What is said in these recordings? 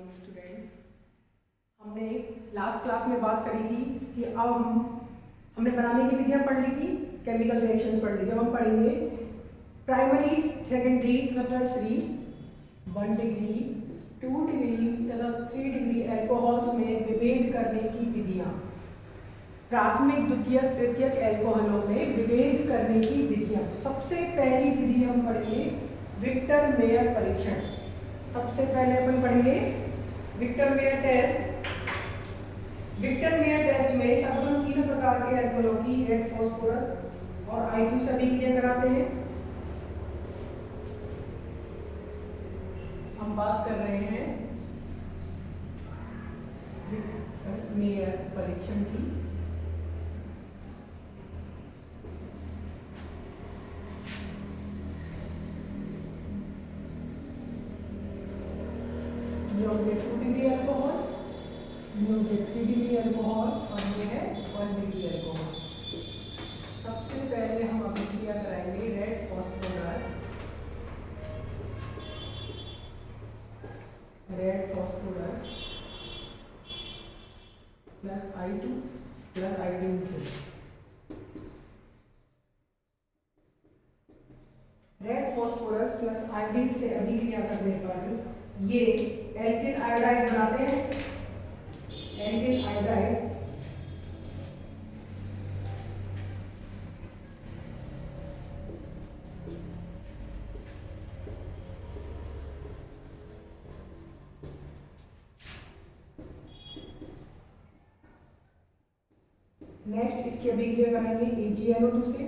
Morning students. हमने last class में बात करी थी कि अब हमने बनाने की विधियां पढ़ ली थी, केमिकल रिएक्शंस पढ़ ली थी। अब हम पढ़ेंगे प्राइमरी, सेकेंडरी तथा टर्सरी 1 डिग्री, 2 डिग्री तथा 3 डिग्री एल्कोहल्स में विभेद करने की विधियां। प्राथमिक, द्वितीयक, तृतीयक एल्कोहलों में विभेद करने की विधियां। तो सबसे पहली विधि हम पढ़ेंगे विक्टर मेयर परीक्षण। सबसे पहले अपन पढ़ेंगे Victor Meyer test. Victor Meyer test में सब हम तीनों प्रकार के एल्कोहलों की रेड फास्फोरस और I2 से अभिक्रिया कराते हैं। हम बात कर रहे हैं विक्टर मेयर परीक्षण की। ये हो गए 2 डिग्री अल्कोहल, ये हो गए 3 डिग्री अल्कोहल और ये है 1 डिग्री अल्कोहल। सबसे पहले हम अभिक्रिया कराएंगे red phosphorus, plus I2 plus iodine से। रेड फास्फोरस प्लस आयोडीन से अभिक्रिया करने पर ये एल्किल आयोडाइड बनाते हैं। एल्किल आयोडाइड नेक्स्ट इसकी अभिक्रिया कराएंगे AgNO2 से।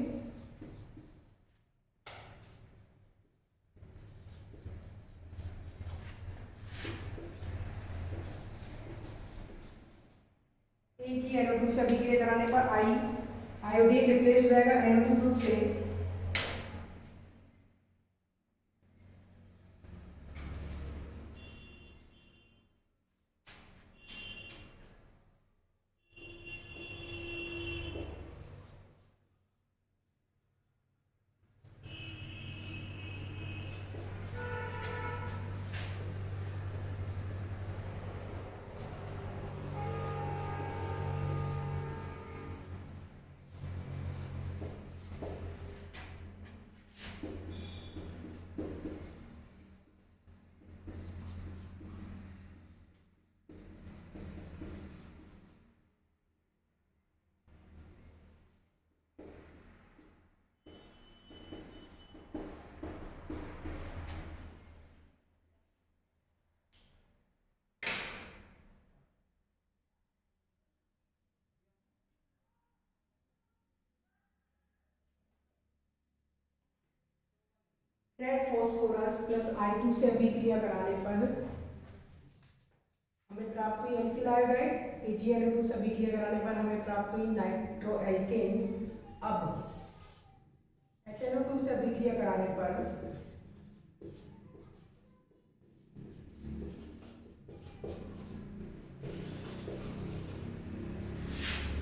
AgNO2 से अभिक्रिया कराने पर आयोडीन रिप्लेस हो जाएगा NO2 ग्रुप से। रेड फास्फोरस प्लस I2 से अभिक्रिया कराने पर हमें प्राप्त हुई एल्किल आयोडाइड। AgNO2 से अभिक्रिया कराने पर हमें प्राप्त हुई नाइट्रो एल्केन्स। अब HNO2 से अभिक्रिया कराने पर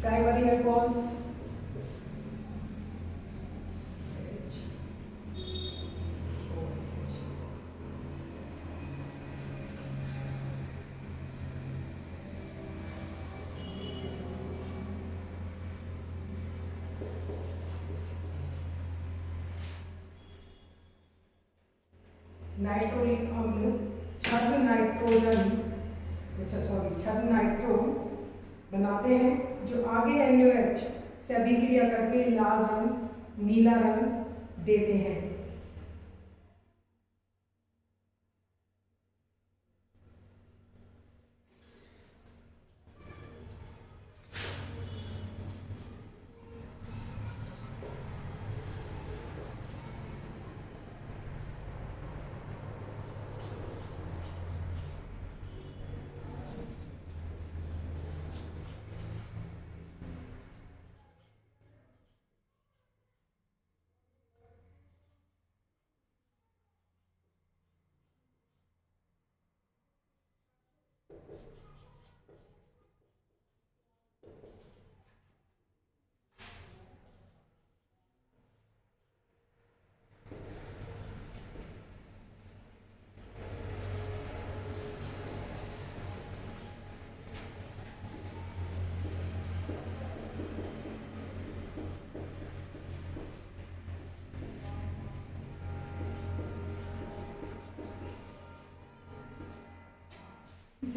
प्राइमरी अल्कोहल्स नाइट्रोलिक अम्ल, छद्म नाइट्रो बनाते हैं, जो आगे NaOH से अभिक्रिया करके लाल रंग, नीला रंग देते हैं।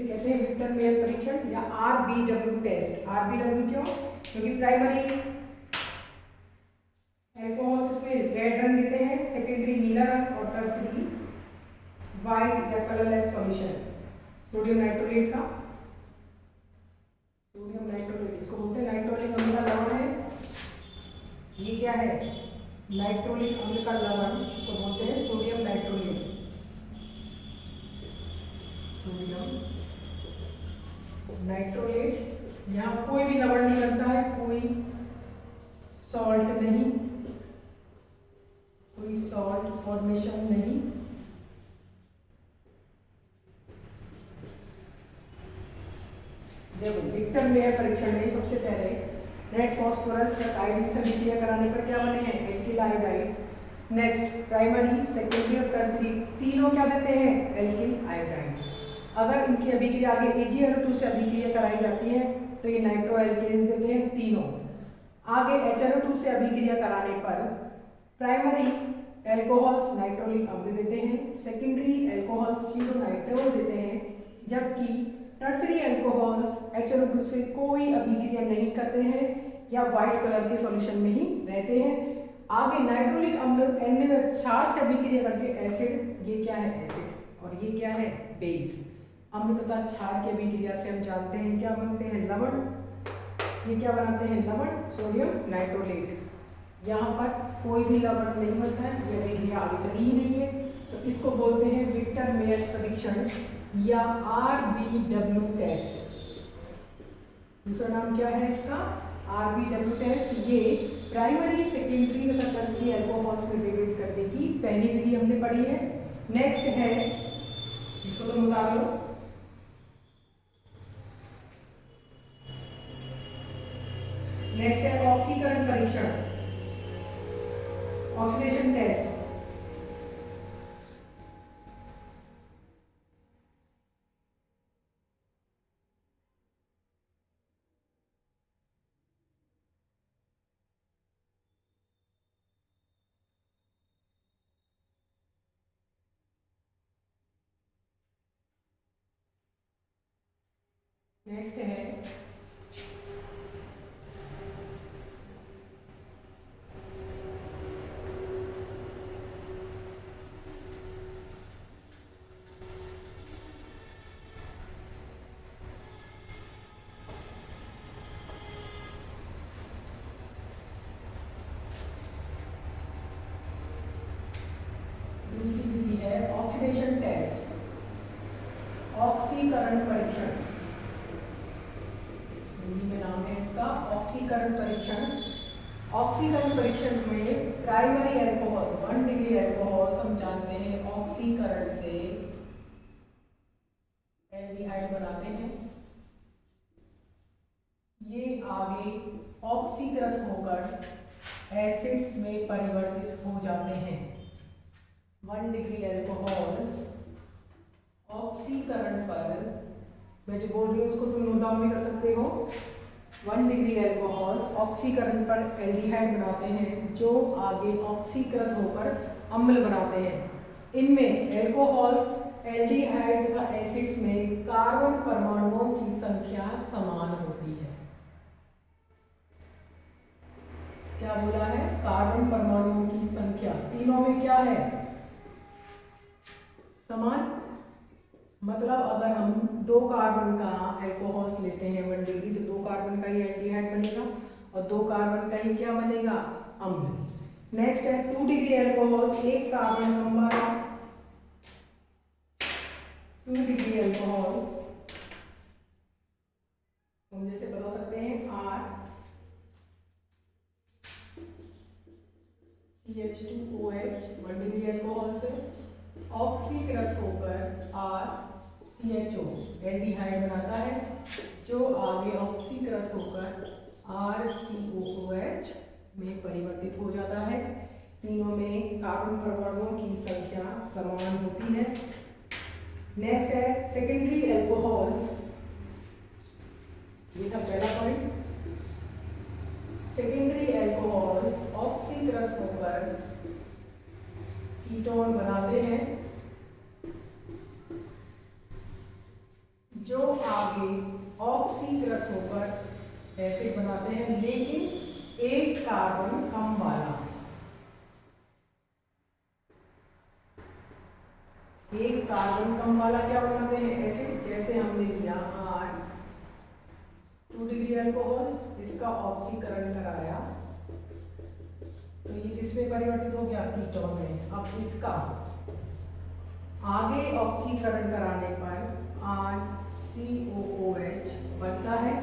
इसे कहते हैं विक्टर मेयर परीक्षण या RBW टेस्ट। RBW क्यों? क्योंकि प्राइमरी अल्कोहल इसमें रेड रंग देते हैं, सेकेंडरी नीला रंग और टर्सरी वाइट या कलरलेस सॉल्यूशन। सोडियम नाइट्रोलेट का, सोडियम नाइट्रोलेट इसको बोलते हैं नाइट्रोलिक अम्ल का लवण है। ये क्या है? नाइट्रोलिक अम्ल का लवण, इसको बोलते हैं सोडियम नाइट्रोलेट। सोडियम नाइट्रोलेट। यहाँ कोई भी लवण नहीं बनता है, कोई सॉल्ट नहीं, कोई सॉल्ट फॉर्मेशन नहीं। देखो विक्टर मेयर परीक्षण में सबसे पहले रेड फास्फोरस प्लस आयोडीन से अभिक्रिया कराने पर क्या बने हैं? Alkyl iodide. Next primary, secondary और टर्सरी तीनों क्या देते हैं? Alkyl iodide. अगर इनकी अभिक्रिया आगे AgNO2 से अभिक्रिया कराई जाती है तो ये नाइट्रो एल्केन्स देते हैं तीनों। आगे HNO2 से अभिक्रिया कराने पर प्राइमरी एल्कोहल्स नाइट्रोलिक अम्ल देते हैं, सेकेंडरी एल्कोहल्स नाइट्रोल देते हैं, जबकि टर्सरी एल्कोहल्स HNO2 से कोई अभिक्रिया नहीं करते हैं या व्हाइट कलर के सॉल्यूशन में ही रहते हैं। आगे नाइट्रोलिक अम्ल NaOH से अभिक्रिया करके एसिड, ये क्या है? एसिड, और ये क्या है? बेस। अम्ल तथा क्षार की अभिक्रिया से हम जानते हैं क्या बनते हैं? लवण। ये क्या बनाते हैं? लवण, सोडियम नाइट्रोलेट। यहाँ पर कोई भी लवण नहीं बनता है, ये अभिक्रिया आगे चली ही नहीं है, तो इसको बोलते हैं विक्टर मेयर परीक्षण या RBW टेस्ट। दूसरा नाम क्या है इसका? RBW test. ये प्राइमरी, सेकेंडरी तथा टर्सरी एल्कोहल्स में विभेद करने की पहली विधि हमने पढ़ी है। नेक्स्ट है, इसको तुम उतार लो, नेक्स्ट है ऑक्सीकरण परीक्षण, ऑक्सीडेशन टेस्ट। नेक्स्ट है दूसरी विधि है ऑक्सीडेशन टेस्ट, ऑक्सीकरण परीक्षण। हिंदी में नाम है इसका ऑक्सीकरण परीक्षण। ऑक्सीकरण परीक्षण में प्राइमरी एल्कोहल्स, 1 डिग्री एल्कोहल्स हम जानते हैं ऑक्सीकरण से एल्डिहाइड बनाते हैं। ये आगे ऑक्सीकृत होकर एसिड्स में परिवर्तित हो जाते हैं। 1 डिग्री एल्कोहल्स ऑक्सीकरण पर, मैं जो बोल रही हूँ उसको तुम नोट डाउन भी कर सकते हो। 1 डिग्री एल्कोहल्स ऑक्सीकरण पर एल्डिहाइड बनाते हैं जो आगे ऑक्सीकृत होकर अम्ल बनाते हैं। इनमें एल्कोहल्स, एल्डिहाइड तथा एसिड्स में कार्बन परमाणुओं की संख्या समान होती है। क्या बोला है? कार्बन परमाणुओं की संख्या तीनों में क्या है? समान। मतलब अगर हम 2 कार्बन का अल्कोहल्स लेते हैं 1 डिग्री, तो 2 कार्बन का ही एल्डिहाइड बनेगा और 2 कार्बन का ही क्या बनेगा? अम्ल। नेक्स्ट है 2 degree alcohols, 1 carbon number 2 degree alcohols हम जैसे बता सकते हैं RCH2OH 1 डिग्री अल्कोहल से ऑक्सीकृत होकर RCHO एल्डिहाइड बनाता है जो आगे ऑक्सीकृत होकर RCOOH में परिवर्तित हो जाता है। तीनों में कार्बन परमाणुओं की संख्या समान होती है। नेक्स्ट है सेकेंडरी एल्कोहल्स, ये था पहला पॉइंट। सेकेंडरी एल्कोहल्स ऑक्सीकृत होकर कीटोन बनाते हैं जो आगे ऑक्सीकृत होकर एसिड बनाते हैं, लेकिन एक कार्बन कम वाला। एक कार्बन कम वाला क्या बनाते हैं? एसिड। जैसे हमने लिया R 2 डिग्री अल्कोहल, इसका ऑक्सीकरण कराया तो ये किसमें परिवर्तित हो गया? कीटोन में। अब इसका आगे ऑक्सीकरण कराने पर RCOOH बनता है,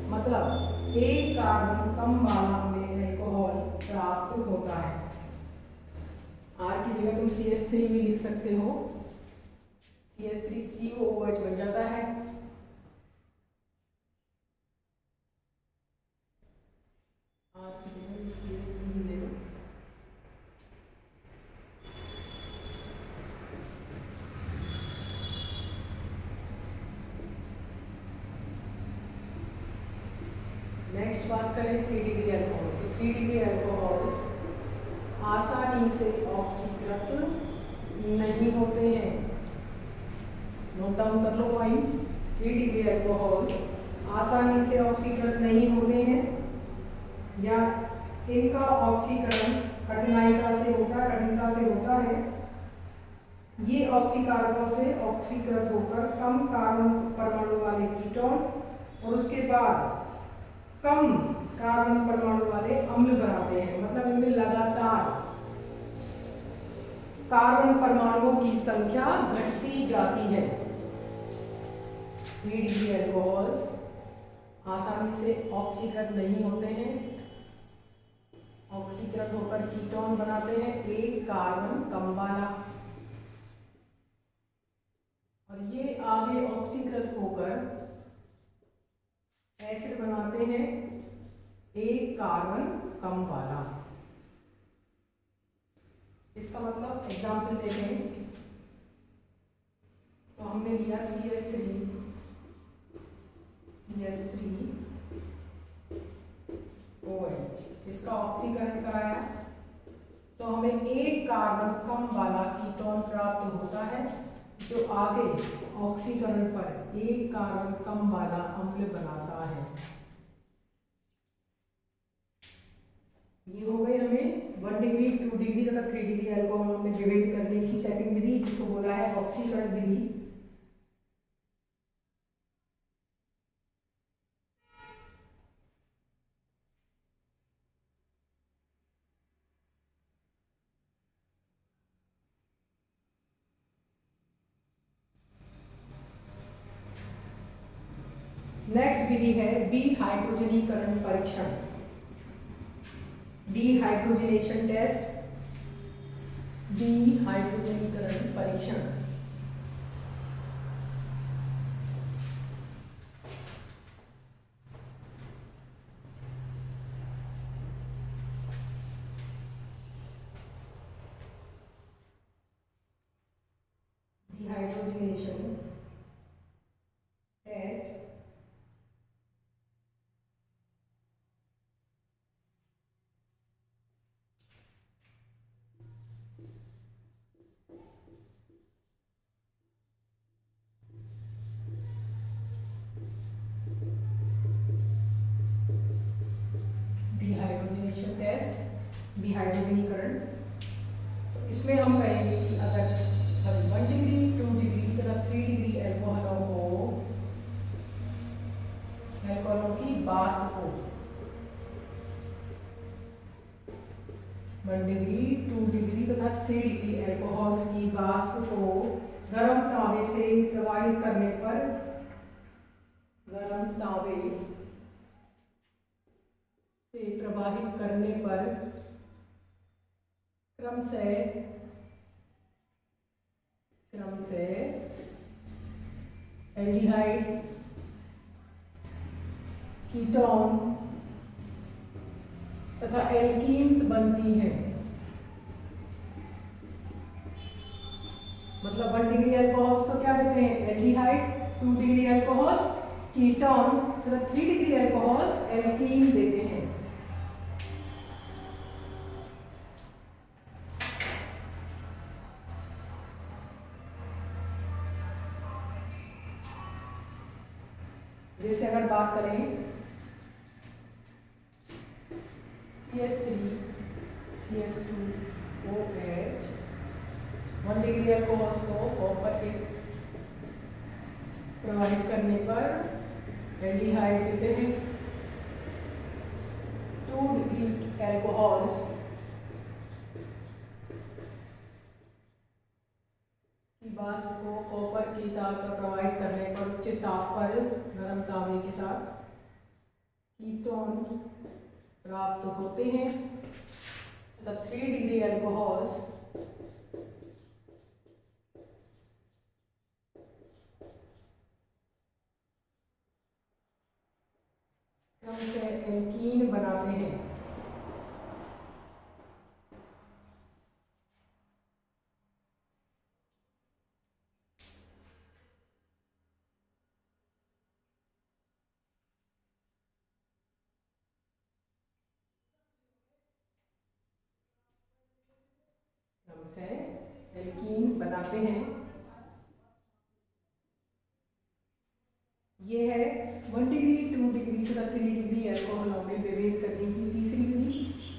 मतलब एक कार्बन कम वाला हमें अल्कोहल प्राप्त होता है। R की जगह तुम CH3 भी लिख सकते हो, CH3COOH बन जाता है। R की जगह CH3 भी ले लो। नेक्स्ट बात करें 3 डिग्री अल्कोहल। तो 3 डिग्री अल्कोहल्स आसानी से ऑक्सीकृत नहीं होते हैं। नोट डाउन कर लो पॉइंट। 3 डिग्री अल्कोहल आसानी से ऑक्सीकृत नहीं होते हैं, या इनका ऑक्सीकरण कठिनता से होता है। ये ऑक्सीकारकों से ऑक्सीकृत होकर कम कार्बन परमाणु वाले कीटोन और उसके बाद कम कार्बन परमाणु वाले अम्ल बनाते हैं। मतलब इनमें लगातार कार्बन परमाणुओं की संख्या घटती जाती है। 3 डिग्री अल्कोहल्स आसानी से ऑक्सीकृत नहीं होते हैं, ऑक्सीकृत होकर कीटोन बनाते हैं एक कार्बन कम वाला, और ये आगे ऑक्सीकृत होकर एसिड बनाते हैं एक कार्बन कम वाला। इसका मतलब एग्जाम्पल देखें तो हमने लिया CH3 OH, इसका ऑक्सीकरण कराया तो हमें एक कार्बन कम वाला कीटोन प्राप्त होता है, जो आगे ऑक्सीकरण पर एक कार्बन कम वाला अम्ल बनाता है। ये हो गई हमें 1 डिग्री, 2 डिग्री तथा 3 डिग्री अल्कोहल में विभेद करने की सेकंड विधि, जिसको बोला है ऑक्सीकरण विधि। नेक्स्ट विधि है डिहाइड्रोजनीकरण परीक्षण, डिहाइड्रोजनेशन टेस्ट, डिहाइड्रोजनीकरण परीक्षण। डिहाइड्रोजनेशन टेस्ट डिहाइड्रोजनीकरण। तो इसमें हम कहेंगे कि अगर 1 डिग्री, 2 डिग्री तथा 3 डिग्री अल्कोहलों की वाष्प को 1 डिग्री, 2 डिग्री तथा 3 डिग्री अल्कोहल्स की वाष्प को गर्म तावे से प्रवाहित करने पर, गर्म तावे से प्रवाहित करने पर क्रम से एल्डिहाइड, कीटोन तथा एल्कीन्स बनती हैं। मतलब 1 डिग्री अल्कोहल्स तो क्या देते हैं? एल्डिहाइड, 2 डिग्री अल्कोहल्स कीटोन तथा 3 डिग्री अल्कोहल्स एल्कीन देते हैं। जैसे अगर बात करें CH3 CH2OH 1 डिग्री अल्कोहल्स को कॉपर के प्रोवाइड करने पर एल्डिहाइड देते हैं। 2 डिग्री अल्कोहल्स की वाष्प को कॉपर की तार पर प्रोवाइड करने पर उच्च ताप पर गर्म तांबे के साथ कीटोन प्राप्त होते हैं तथा 3 डिग्री अल्कोहल्स से एल्कीन बनाते हैं। से एल्कीन बनाते हैं। ये है 1 डिग्री 2 डिग्री तथा 3 डिग्री अल्कोहलों में विभेद करने की तीसरी विधि,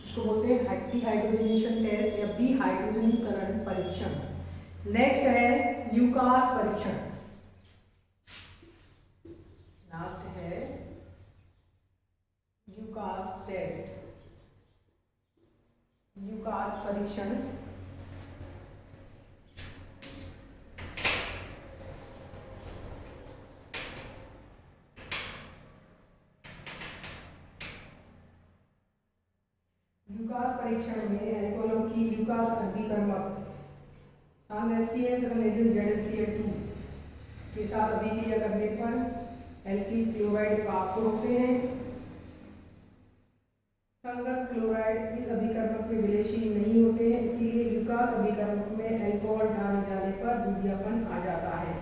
जिसको बोलते हैं डिहाइड्रोजनेशन टेस्ट या विहाइड्रोजनीकरण परीक्षण। नेक्स्ट है ल्यूकास परीक्षण। लास्ट है ल्यूकास टेस्ट। ल्यूकास परीक्षण ल्यूकास परीक्षण में एल्कोहलों की ल्यूकास अभिकर्मक HCl तथा लेजेंड ZnCl2 के साथ अभिक्रिया करने पर एल्किल क्लोराइड प्राप्त होते हैं। संगत क्लोराइड इस अभिकर्मक में विलेयशील नहीं होते हैं, इसीलिए ल्यूकास अभिकर्मक में अल्कोहल डाले जाने पर दूधियापन आ जाता है।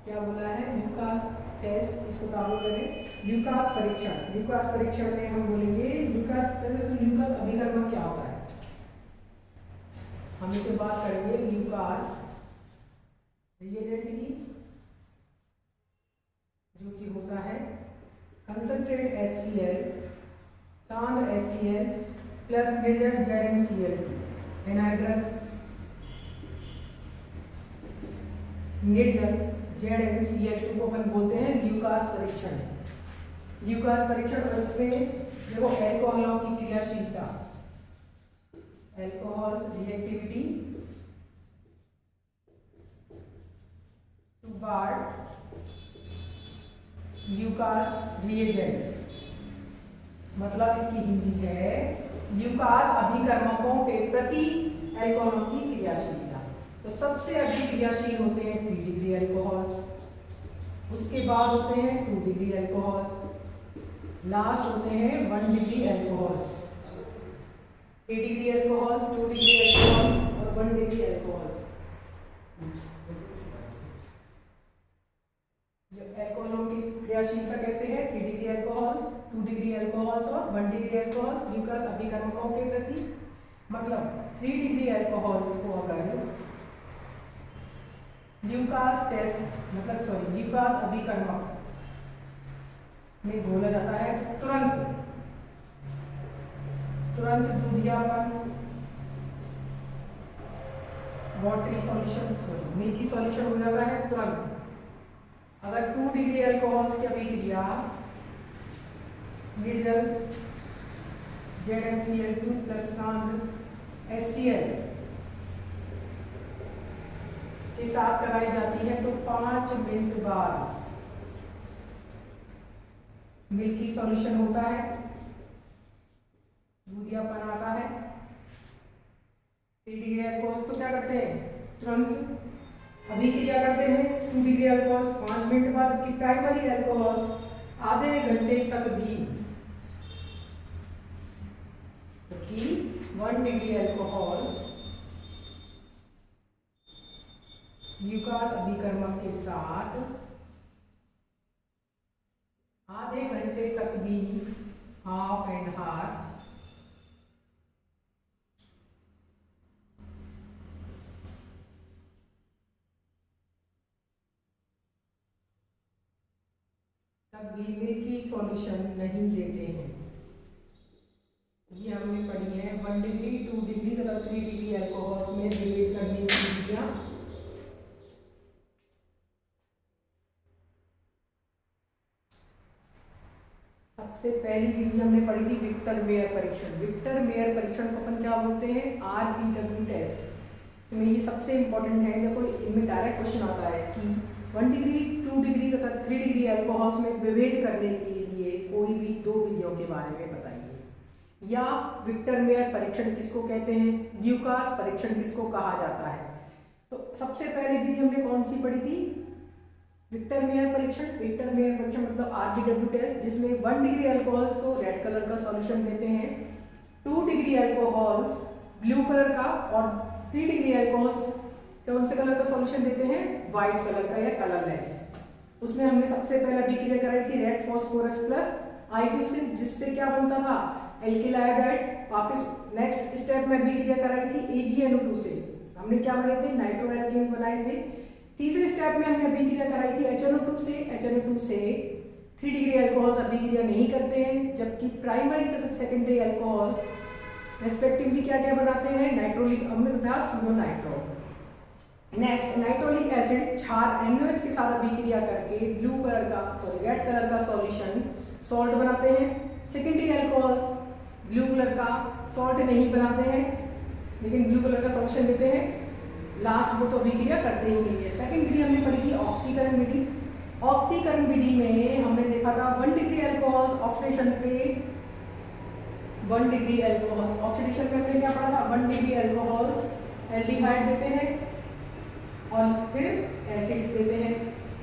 क्या बोला है? ल्यूकास टेस्ट, इसको काबू करें। ल्यूकास परीक्षण। ल्यूकास परीक्षण में हम बोलेंगे ल्यूकास अभिकर्मक क्या होता है, हम इसे बात करेंगे ल्यूकास रिएजेंट की, जो कि होता है concentrate HCl, सांद्र HCl plus reagent ZnCl2, anhydrous निर्जल ZnCl2 को अपन बोलते हैं ल्यूकास परीक्षण। ल्यूकास परीक्षण और इसमें देखो एल्कोहलों की क्रियाशीलता, alcohols reactivity toward Lucas reagent, मतलब इसकी हिंदी है ल्यूकास अभिकर्मकों के प्रति एल्कोहलों की क्रियाशीलता। तो सबसे अधिक क्रियाशील होते हैं 3 डिग्री अल्कोहल्स, उसके बाद होते हैं 2 डिग्री अल्कोहल्स, लास्ट होते हैं 1 degree alcohols. 3 degree alcohols, 2 degree alcohols और 1 डिग्री अल्कोहल्स। एल्कोहलों की क्रियाशीलता कैसे है? 3 डिग्री अल्कोहल्स, 2 डिग्री अल्कोहल्स और 1 डिग्री अल्कोहल्स ल्यूकास अभिकर्मकों के प्रति। मतलब 3 डिग्री अल्कोहल्स को अगर ल्यूकास टेस्ट ल्यूकास अभिकर्मक में घोला जाता है तो तुरंत दूधियापन, वाटरी सॉल्यूशन, मिल्की सॉल्यूशन हो जाता है तुरंत। अगर 2 डिग्री अल्कोहल्स की अभिक्रिया निर्जल ZnCl2 प्लस सांद्र HCl के साथ कराई जाती है तो 5 मिनट बाद मिल्की सॉल्यूशन होता है, दूधियापन आता है। 3 डिग्री अल्कोहल्स तो क्या करते हैं? तुरंत अभिक्रिया करते हैं 2 डिग्री अल्कोहल्स 5 मिनट बाद, जबकि प्राइमरी अल्कोहल्स आधे घंटे तक भी, जबकि 1 डिग्री अल्कोहल्स ल्यूकास अभिकर्मक के साथ आधे घंटे तक भी हाफ एंड हाफ तब भी मिल्की सॉल्यूशन नहीं देते हैं। ये हमने पढ़ी है 1 डिग्री 2 डिग्री तथा 3 डिग्री अल्कोहल्स में विभेद करने की विधियां। सबसे पहली विधि हमने पढ़ी थी विक्टर मेयर परीक्षण। विक्टर मेयर परीक्षण को अपन क्या बोलते हैं? RBW test. तो ये सबसे इंपॉर्टेंट है। देखो इनमें डायरेक्ट क्वेश्चन आता है कि 1 डिग्री 2 डिग्री तथा 3 डिग्री अल्कोहल्स में विभेद करने के लिए कोई भी दो विधियों के बारे में बताइए। या विक्टर मेयर परीक्षण किसको कहते हैं? ल्यूकास परीक्षण किसको कहा जाता है? तो सबसे पहली विधि हमने कौन सी पढ़ी थी? विक्टर मेयर परीक्षण। विक्टर मेयर परीक्षण मतलब RBW टेस्ट, जिसमें 1 डिग्री अल्कोहल्स को रेड कलर का सॉल्यूशन देते हैं, 2 डिग्री अल्कोहल्स ब्लू कलर का और 3 डिग्री अल्कोहल्स कौन से कलर का सॉल्यूशन देते हैं? व्हाइट कलर का या कलरलेस। उसमें हमने सबसे पहला अभिक्रिया कराई थी रेड फास्फोरस प्लस I2SIL, जिससे क्या बनता था? Alkyl iodide. वापस नेक्स्ट स्टेप में अभिक्रिया कराई थी AgNO2 से। हमने क्या बनाए थे? नाइट्रो एल्केन्स बनाए थे। तीसरे स्टेप में हमने अभिक्रिया कराई थी HNO2 से। HNO2 से 3 डिग्री अल्कोहल्स अभिक्रिया नहीं करते हैं, जबकि प्राइमरी तथा सेकेंडरी अल्कोहल्स रेस्पेक्टिवली क्या क्या बनाते हैं? नाइट्रोलिक अम्ल तथा सुडोनाइट्रो। नेक्स्ट नाइट्रोलिक एसिड क्षार NaOH के साथ अभिक्रिया करके रेड कलर का सॉल्यूशन सॉल्ट बनाते हैं। सेकेंडरी अल्कोहल्स ब्लू कलर का सॉल्ट नहीं बनाते हैं, लेकिन ब्लू कलर का सॉल्यूशन देते हैं। लास्ट वो तो अभिक्रिया करते ही नहीं है। सेकेंड विधि हमने पढ़ी थी ऑक्सीकरण विधि। ऑक्सीकरण विधि में हमने देखा था 1 डिग्री अल्कोहल्स ऑक्सीडेशन पे 1 डिग्री अल्कोहल्स ऑक्सीडेशन में हमने क्या पढ़ा था? 1 डिग्री अल्कोहल्स एल्डिहाइड देते हैं और फिर एसिड्स देते हैं।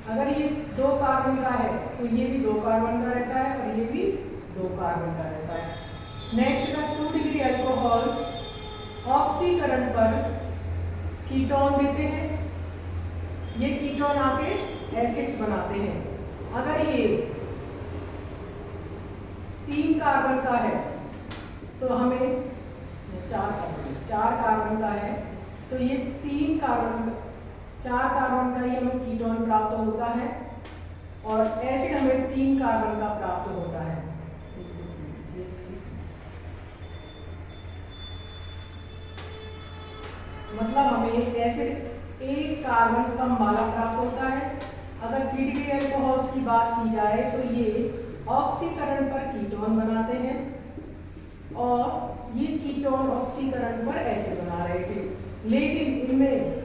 अगर ये 2 कार्बन का है तो ये भी 2 कार्बन का रहता है और ये भी 2 कार्बन का रहता है। नेक्स्ट का 2 डिग्री अल्कोहल्स ऑक्सीकरण पर कीटोन देते हैं। ये कीटोन आके एसिड्स बनाते हैं। अगर ये 3 कार्बन का है तो हमें 4 कार्बन का है तो ये 4 कार्बन का ही हमें कीटोन प्राप्त होता है और एसिड हमें 3 कार्बन का प्राप्त होता है। मतलब हमें एसिड 1 कार्बन कम वाला प्राप्त होता है। अगर 3 डिग्री अल्कोहल्स की बात की जाए तो ये ऑक्सीकरण पर कीटोन बनाते हैं और ये कीटोन ऑक्सीकरण पर एसिड बना रहे थे, लेकिन इनमें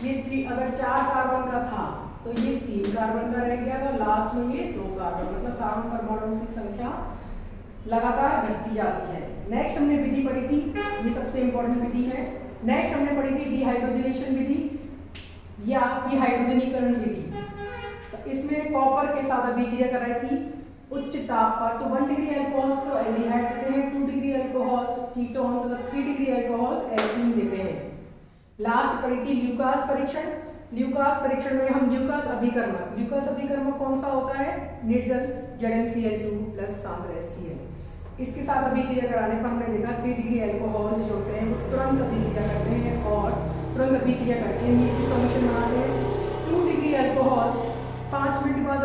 ये अगर 4 कार्बन का था तो ये 3 कार्बन का रह गया तो लास्ट में ये 2 कार्बन, मतलब कार्बन परमाणुओं की संख्या लगातार घटती जाती है। नेक्स्ट हमने विधि पढ़ी थी, ये सबसे इंपॉर्टेंट विधि है। नेक्स्ट हमने पढ़ी थी डिहाइड्रोजनेशन विधि या डिहाइड्रोजनीकरण विधि। इसमें कॉपर के साथ अभिक्रिया कराई थी उच्च ताप पर। तो 1 डिग्री अल्कोहल्स तो एल्डिहाइड देते हैं, 2 डिग्री अल्कोहल्स कीटोन तथा 3 डिग्री अल्कोहल्स एल्कीन देते हैं। लास्ट पढ़ी थी ल्यूकास परीक्षण। ल्यूकास परीक्षण में हम ल्यूकास अभिकर्मक कौन सा होता है? निर्जल ZnCl2 प्लस सांद्र HCl। इसके साथ अभिक्रिया कराने पर हमने देखा 3 डिग्री अल्कोहल्स जो होते हैं वो तुरंत अभिक्रिया करते हैं और तुरंत अभिक्रिया करके मिल्की सॉल्यूशन बनाते हैं। 2 डिग्री अल्कोहल्स 5 मिनट बाद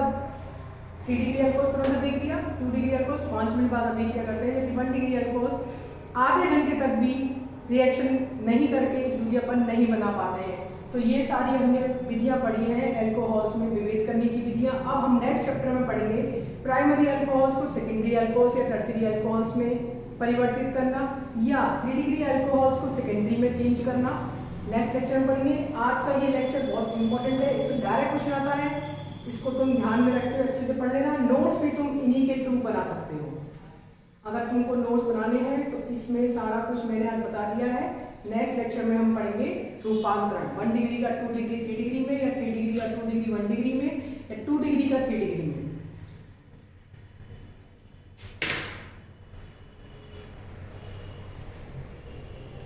3 डिग्री अल्कोहल्स तुरंत अभिक्रिया, 2 डिग्री अल्कोहल्स 5 मिनट बाद अभिक्रिया करते हैं, जबकि 1 डिग्री अल्कोहल्स आधे घंटे तक भी रिएक्शन नहीं करके द्वितीयपन नहीं बना पाते हैं। तो ये सारी हमने विधियां पढ़ी हैं अल्कोहल्स में विभेद करने की विधियां। अब हम नेक्स्ट चैप्टर में पढ़ेंगे प्राइमरी अल्कोहल्स को सेकेंडरी अल्कोहल्स या टर्शियरी अल्कोहल्स में परिवर्तित करना या 3 डिग्री अल्कोहल्स को सेकेंडरी में चेंज करना। नेक्स्ट लेक्चर में पढ़ेंगे। आज का ये लेक्चर बहुत इंपॉर्टेंट है, इसमें डायरेक्ट क्वेश्चन आता है, इसको तुम ध्यान में रखते हुए अच्छे से पढ़ लेना। नोट्स भी तुम इन्हीं के थ्रू बना सकते हो। अगर तुमको नोट्स बनाने हैं तो इसमें सारा कुछ मैंने आज बता दिया है। नेक्स्ट लेक्चर में हम पढ़ेंगे रूपांतरण, 1 डिग्री का 2 डिग्री 3 डिग्री में या 3 डिग्री का 2 डिग्री 1 डिग्री में या 2 डिग्री का 3 डिग्री